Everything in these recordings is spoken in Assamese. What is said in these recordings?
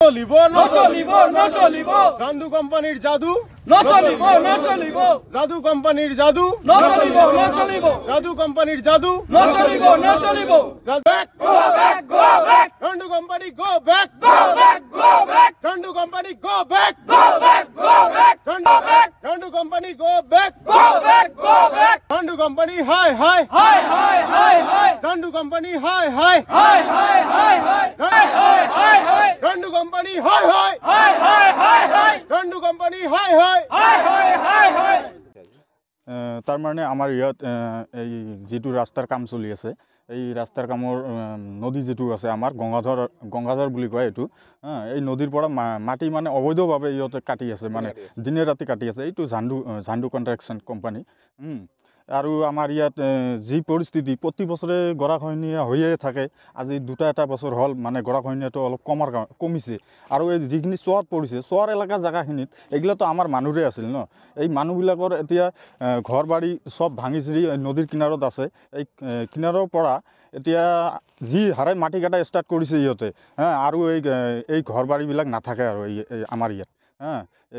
চলিব জাদু কোম্পানির জাদু জাদু কোম্পানির জাদু জাদু কোম্পানির জাদু জাদু কোম্পানি গো ব্যাক জাদু কোম্পানি গো ব্যাক জাদু কোম্পানি গো ব্যাক জাদু কোম্পানি হাই হাই জাদু কোম্পানি হাই হাই জাদু কোম্পানি হাই হাই জাদু কোম্পানি হাই হাই তার মানে আমার ইয়াত এই যেটো রাস্তার কাম চলি আছে এই রাস্তার কামৰ নদী যেটো আছে আমাৰ গংগাধৰ বুলি কয় এটো এই নদীৰ পৰা মাটি মানে অবৈধভাৱে ইয়তে কাটি আছে মানে দিনে ৰাতি কাটি আছে এইটো ঝাণ্ডু কন্ট্ৰাকশ্যন কোম্পানী আৰু আমাৰ ইয়াত যি পৰিস্থিতি প্ৰতি বছৰে গৰাখহনীয়া হৈয়ে থাকে আজি দুটা এটা বছৰ হ'ল মানে গৰাখহনীয়াটো অলপ কমিছে আৰু এই যিখিনি চোৱাত পৰিছে চোৱাৰ এলেকা জাগাখিনিত এগুলাতো আমাৰ মানুহৰে আছিল ন এই মানুহবিলাকৰ এতিয়া ঘৰ বাৰী সব ভাঙি চিৰি নদীৰ কিনাৰত আছে এই কিনাৰৰ পৰা এতিয়া যি হাৰে মাটি কাটা ষ্টাৰ্ট কৰিছে ইহঁতে আৰু এই ঘৰ বাৰীবিলাক নাথাকে আৰু এই আমাৰ ইয়াত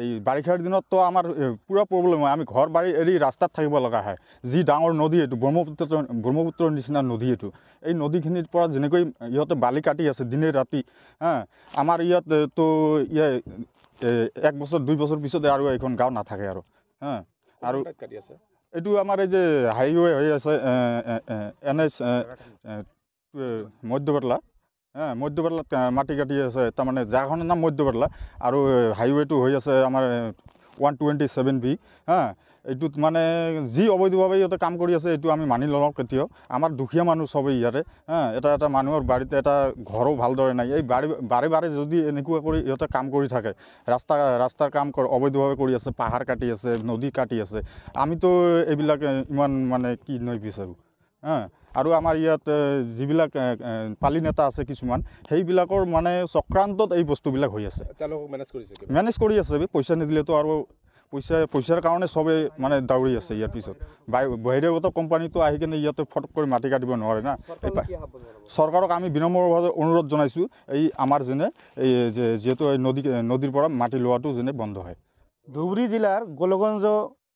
এই বাৰিষাৰ দিনত তো আমাৰ পুৰা প্ৰব্লেম হয় আমি ঘৰ বাৰী এৰি ৰাস্তাত থাকিব লগা হয় যি ডাঙৰ নদী এইটো ব্ৰহ্মপুত্ৰৰ নিচিনা নদী এইটো এই নদীখিনিৰ পৰা যেনেকৈ ইহঁতে বালি কাটি আছে দিনে ৰাতি আমাৰ ইয়াত তো এক বছৰ 2 বছৰ পিছতে আৰু এখন গাঁও নাথাকে আৰু আৰু এইটো আমাৰ এই যে হাইৱে হৈ আছে NH মধ্যবেটলা মধ্যবেটলাত মাটি কাটি আছে তাৰমানে জাগাখনৰ নাম মধ্যবেটলা আৰু হাইৱেটো হৈ আছে আমাৰ 127B এইটোত মানে যি অবৈধভাৱে ইহঁতে কাম কৰি আছে এইটো আমি মানি লওঁ কেতিয়াও আমাৰ দুখীয়া মানুহ সবেই ইয়াতে এটা মানুহৰ বাৰীতে এটা ঘৰো ভালদৰে নাই এই বাৰে যদি এনেকুৱা কৰি ইহঁতে কাম কৰি থাকে ৰাস্তাৰ কাম অবৈধভাৱে কৰি আছে পাহাৰ কাটি আছে নদী কাটি আছে আমিতো এইবিলাক ইমান মানে কি নিবিচাৰোঁ আৰু আমাৰ ইয়াত যিবিলাক পালি নেতা আছে কিছুমান সেইবিলাকৰ মানে চক্ৰান্তত এই বস্তুবিলাক হৈ আছে মেনেজ কৰি আছে পইচা নিদিলেতো আৰু পইচাৰ কাৰণে সবে মানে দাউৰি আছে ইয়াৰ পিছত বহিৰাগত কোম্পানীটো আহি কিনে ইয়াতে ফটক কৰি মাটি কাটিব নোৱাৰে না চৰকাৰক আমি বিনম্ৰভাৱে অনুৰোধ জনাইছোঁ এই আমাৰ যেনে এই যিহেতু এই নদীৰ পৰা মাটি লোৱাটো যেনে বন্ধ হয় ধুবুৰী জিলাৰ গোলগঞ্জ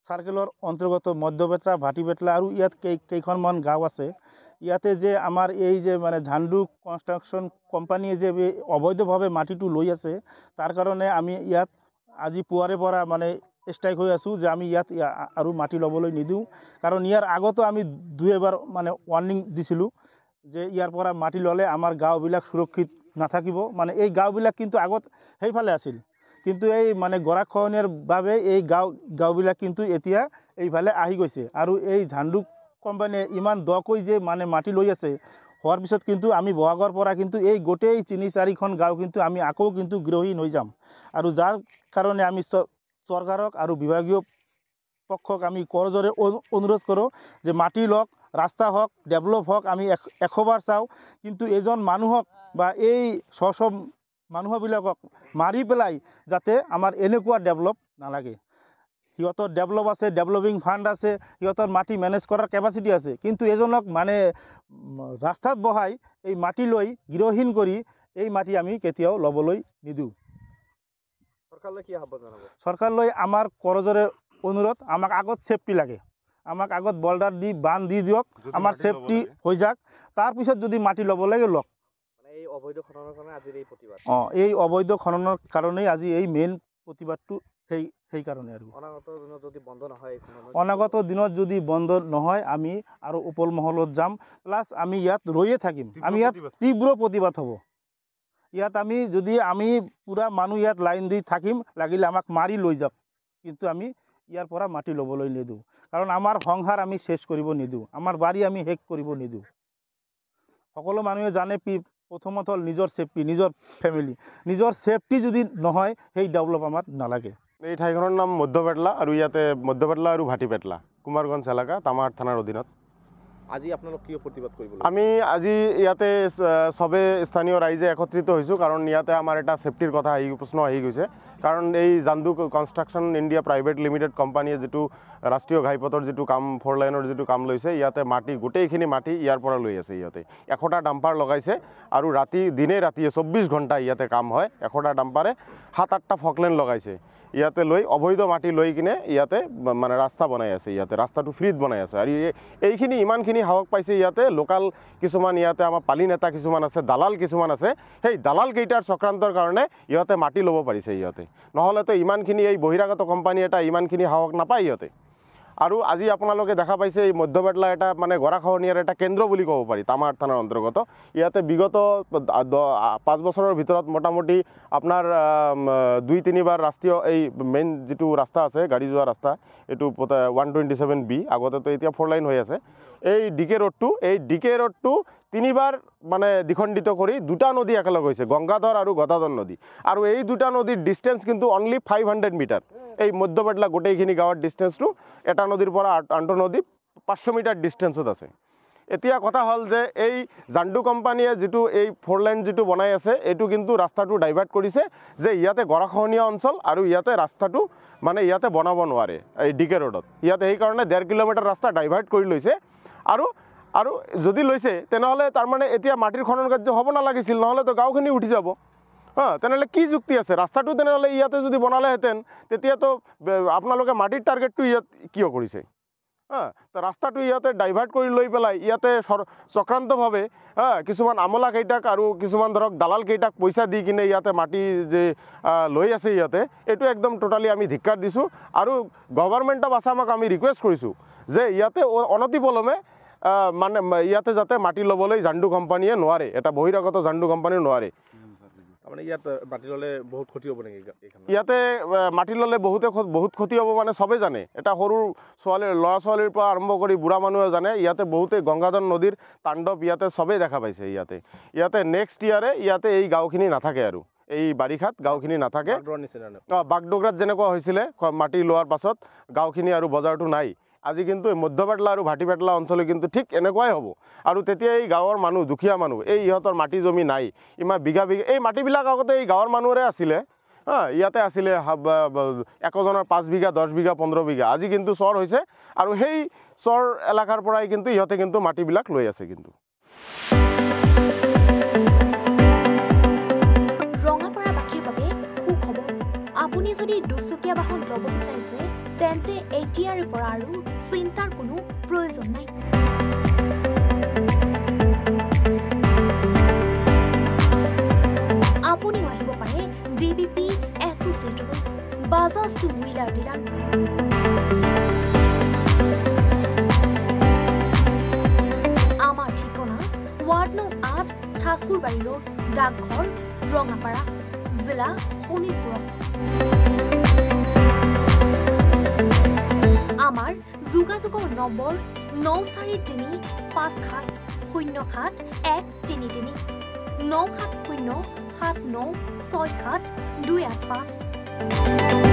সাৰ্কেলৰ অন্তৰ্গত মধ্যবেটলা ভাটিবেটলা আৰু ইয়াত কেইখনমান গাঁও আছে ইয়াতে যে আমাৰ এই যে মানে ঝাণ্ডু কনষ্ট্ৰাকশ্যন কোম্পানীয়ে যে অবৈধভাৱে মাটিটো লৈ আছে তাৰ কাৰণে আমি ইয়াত আজি পুৱাৰে পৰা মানে ষ্ট্ৰাইক হৈ আছোঁ যে আমি ইয়াত আৰু মাটি ল'বলৈ নিদিওঁ কাৰণ ইয়াৰ আগতো আমি 2 এবাৰ মানে ৱাৰ্ণিং দিছিলোঁ যে ইয়াৰ পৰা মাটি ল'লে আমাৰ গাঁওবিলাক সুৰক্ষিত নাথাকিব মানে এই গাঁওবিলাক কিন্তু আগত সেইফালে আছিল কিন্তু এই মানে গৰাখহনীয়াৰ বাবে এই গাঁওবিলাক কিন্তু এতিয়া এইফালে আহি গৈছে আৰু এই ঝাণ্ডু কোম্পানীয়ে ইমান দকৈ যে মানে মাটি লৈ আছে হোৱাৰ পিছত কিন্তু আমি বহাগৰ পৰা কিন্তু এই গোটেই 3-4খন গাঁও কিন্তু আমি আকৌ কিন্তু গৃহহীন হৈ যাম আৰু যাৰ কাৰণে আমি চৰকাৰক আৰু বিভাগীয় পক্ষক আমি কৰজোৰে অনুৰোধ কৰোঁ যে মাটি লওক ৰাস্তা হওক ডেভেলপ হওক আমি 100বাৰ চাওঁ কিন্তু এজন মানুহক বা এই সব মানুহবিলাকক মাৰি পেলাই যাতে আমাৰ এনেকুৱা ডেভেলপ নালাগে সিহঁতৰ ডেভেলপ আছে ডেভেলপিং ফাণ্ড আছে সিহঁতৰ মাটি মেনেজ কৰাৰ কেপাচিটি আছে কিন্তু এজনক মানে ৰাস্তাত বহাই এই মাটি লৈ গৃহহীন কৰি এই মাটি আমি কেতিয়াও ল'বলৈ নিদিওঁ চৰকাৰলৈ আমাৰ কৰজোৰে অনুৰোধ আমাক আগত সেফটি লাগে আমাক আগত বল্ডাৰ দি বান্ধ দি দিয়ক আমাৰ সেফটি হৈ যাক তাৰপিছত যদি মাটি ল'ব লাগে লওক এই অবৈধ খননৰ কাৰণেই আজি এই মেইন প্ৰতিবাদটো সেই কাৰণে আৰু অনাগত দিনত যদি বন্ধ নহয় আমি আৰু উপল মহলত যাম প্লাছ আমি ইয়াত ৰৈয়ে থাকিম আমি ইয়াত তীব্ৰ প্ৰতিবাদ হ'ব ইয়াত আমি যদি আমি পুৰা মানুহ ইয়াত লাইন দি থাকিম লাগিলে আমাক মাৰি লৈ যাওক কিন্তু আমি ইয়াৰ পৰা মাটি ল'বলৈ নিদিওঁ কাৰণ আমাৰ সংসাৰ আমি শেষ কৰিব নিদিওঁ আমাৰ বাৰী আমি শেষ কৰিব নিদিওঁ সকলো মানুহে জানে প্ৰথমত হ'ল নিজৰ সেফটি নিজৰ ফ্যামিলি নিজৰ সেফটি যদি নহয় সেই ডেভেলপ আমাৰ নালাগে এই ঠাইখনৰ নাম মধ্যবেটলা আৰু ইয়াতে মধ্যবেটলা আৰু ভাটিবেটলা কুমাৰগঞ্জ এলেকা তামাহাট থানাৰ অধীনত আজি আপোনালোক কি প্ৰতিবাদ কৰিব আমি আজি ইয়াতে সবে স্থানীয় ৰাইজে একত্ৰিত হৈছোঁ কাৰণ ইয়াতে আমাৰ এটা সেফটিৰ কথা প্ৰশ্ন আহি গৈছে কাৰণ এই জান্দু কনষ্ট্ৰাকশ্যন ইণ্ডিয়া প্ৰাইভেট লিমিটেড কোম্পানীয়ে যেটো ৰাষ্ট্ৰীয় ঘাইপথৰ যেটো কাম 4 লাইনৰ যেটো কাম লৈছে ইয়াতে মাটি গোটেইখিনি মাটি ইয়াৰ পৰা লৈ আছে ইয়াতে 100টা ডাম্পাৰ লগাইছে আৰু দিনে ৰাতিয়ে 24 ঘণ্টা ইয়াতে কাম হয় 100টা ডাম্পাৰে 7-8টা ফকলেন লগাইছে ইয়াতে লৈ অবৈধ মাটি লৈ কিনে ইয়াতে মানে ৰাস্তা বনাই আছে ইয়াতে ৰাস্তাটো ফ্ৰীত বনাই আছে আৰু এইখিনি ইমানখিনি হাৱক পাইছে ইয়াতে লোকাল কিছুমান ইয়াতে আমাৰ পালি নেতা কিছুমান আছে দালাল কিছুমান আছে সেই দালাল কেইটাৰ চক্ৰান্তৰ কাৰণে ইয়াতে মাটি ল'ব পাৰিছে ইয়াতে নহ'লেতো ইমানখিনি এই বহিৰাগত কোম্পানী এটা ইমানখিনি হাৱক নাপায় ইয়াতে আৰু আজি আপোনালোকে দেখা পাইছে এই মধ্যবেটলা এটা মানে গৰাখহনীয়াৰ এটা কেন্দ্ৰ বুলি ক'ব পাৰি তামাৰ থানাৰ অন্তৰ্গত ইয়াতে বিগত 5 বছৰৰ ভিতৰত মোটামুটি আপোনাৰ 2-3 বাৰ ৰাষ্ট্ৰীয় এই মেইন যেটো ৰাস্তা আছে গাড়ী যোৱা ৰাস্তা এটো 127B আগতেতো এতিয়া 4 লাইন হৈ আছে এই ডিকে ৰোডটো 3 বাৰ মানে দ্বিখণ্ডিত কৰি দুটা নদী একেলগ হৈছে গংগাধৰ আৰু গদাধৰ নদী আৰু এই দুটা নদীৰ ডিসটেন্স কিন্তু অনলি 500 মিটাৰ এই মধ্যবেটলা গোটেইখিনি গাঁৱৰ ডিসটেন্সটো এটা নদীৰ পৰা আনটো নদী 500 মিটাৰ ডিসটেন্সত আছে এতিয়া কথা হল যে এই জান্দু কোম্পানীয়ে যেটো এই 4 লাইন যেটো বনাই আছে এটো কিন্তু ৰাস্তাটো ডাইভাৰ্ট কৰিছে যে ইয়াতে গৰাখহনীয়া অঞ্চল আৰু ইয়াতে ৰাস্তাটো মানে ইয়াতে বনাব নোৱাৰে এই ডিকে ৰোডত ইয়াতে এই কাৰণে 1.5 কিলোমিটাৰ ৰাস্তা ডাইভাৰ্ট কৰি লৈছে আৰু যদি লৈছে তেনেহলে তাৰ মানে এতিয়া মাটিৰ খনন কাৰ্য হ'ব নালাগিছিল নহলে তো গাঁওখিনি উঠি যাব তেনেহলে কি যুক্তি আছে ৰাস্তাটো তেনেহলে ইয়াতে যদি বনালে হেতেন তেতিয়া তো আপোনালোকে মাটিৰ টাৰ্গেটটো ইয়াত কিয় কৰিছে তো ৰাস্তাটো ইয়াতে ডাইভাৰ্ট কৰি লৈ পেলাই ইয়াতে চক্ৰান্তভাৱে কিছুমান আমলা কেইটাক আৰু কিছুমান ধৰক দালাল কেইটাক পইচা দি কিনে ইয়াতে মাটি যে লৈ আছে ইয়াতে এটো একদম টোটালি আমি ধিক্কাৰ দিছো আৰু গভৰ্ণমেণ্ট অফ আসামক আমি ৰিকুৱেষ্ট কৰিছো যে ইয়াতে অনতিপলমে মানে ইয়াতে যাতে মাটি ল'বলৈ জান্দু কোম্পানীয়ে নোৱাৰে এটা বহিৰাগত জান্দু কোম্পানীয়ে নোৱাৰে মানে ইয়াত মাটি ল'লে বহুত ক্ষতি হ'ব নেকি ইয়াতে মাটি ল'লে বহুত ক্ষতি হ'ব মানে সবে জানে এটা সৰু ল'ৰা ছোৱালীৰ পৰা আৰম্ভ কৰি বুঢ়া মানুহে জানে ইয়াতে বহুতে গংগাধৰ নদীৰ তাণ্ডৱ ইয়াতে সবে দেখা পাইছে ইয়াতে নেক্সট ইয়াৰে ইয়াতে এই গাঁওখিনি নাথাকে আৰু এই বাৰিষাত গাঁওখিনি নাথাকে বাগডোগৰাত যেনেকুৱা হৈছিলে মাটি লোৱাৰ পাছত গাঁওখিনি আৰু বজাৰটো নাই আজি কিন্তু মধ্যবেটলা আৰু ভাটিবেটলা অঞ্চলে কিন্তু ঠিক এনেকুৱাই হ'ব আৰু তেতিয়া এই গাঁৱৰ মানুহ দুখীয়া মানুহ এই ইহঁতৰ মাটি জমি নাই ইমান বিঘা এই মাটিবিলাক আগতে এই গাঁৱৰ মানুহৰে আছিলে ইয়াতে আছিলে একজনৰ 5 বিঘা 10 বিঘা 15 বিঘা আজি কিন্তু চৰ হৈছে আৰু সেই চৰ এলেকাৰ পৰাই কিন্তু ইহঁতে কিন্তু মাটিবিলাক লৈ আছে কিন্তু ৰঙাপাৰাবাসীৰ বাবে সুখবৰ আপুনি যদি দুচকীয়া বাহন ল'ব বিচাৰিছে তেন্তে এতিয়াৰ পৰা আৰু চিন্তাৰ কোনো প্ৰয়োজন নাই আপুনি আহিব পাৰে ডিবিপি এছ'চিয়েটৰ বাজাজ টু হুইলাৰ ডিলাৰ আমাৰ ঠিকনা ৱাৰ্ড নং 8 ঠাকুৰবাৰী ৰোড ডাকঘৰ ৰঙাপাৰা জিলা শোণিতপুৰ আমাৰ যোগাযোগৰ নম্বৰ 9435707133 9707967285285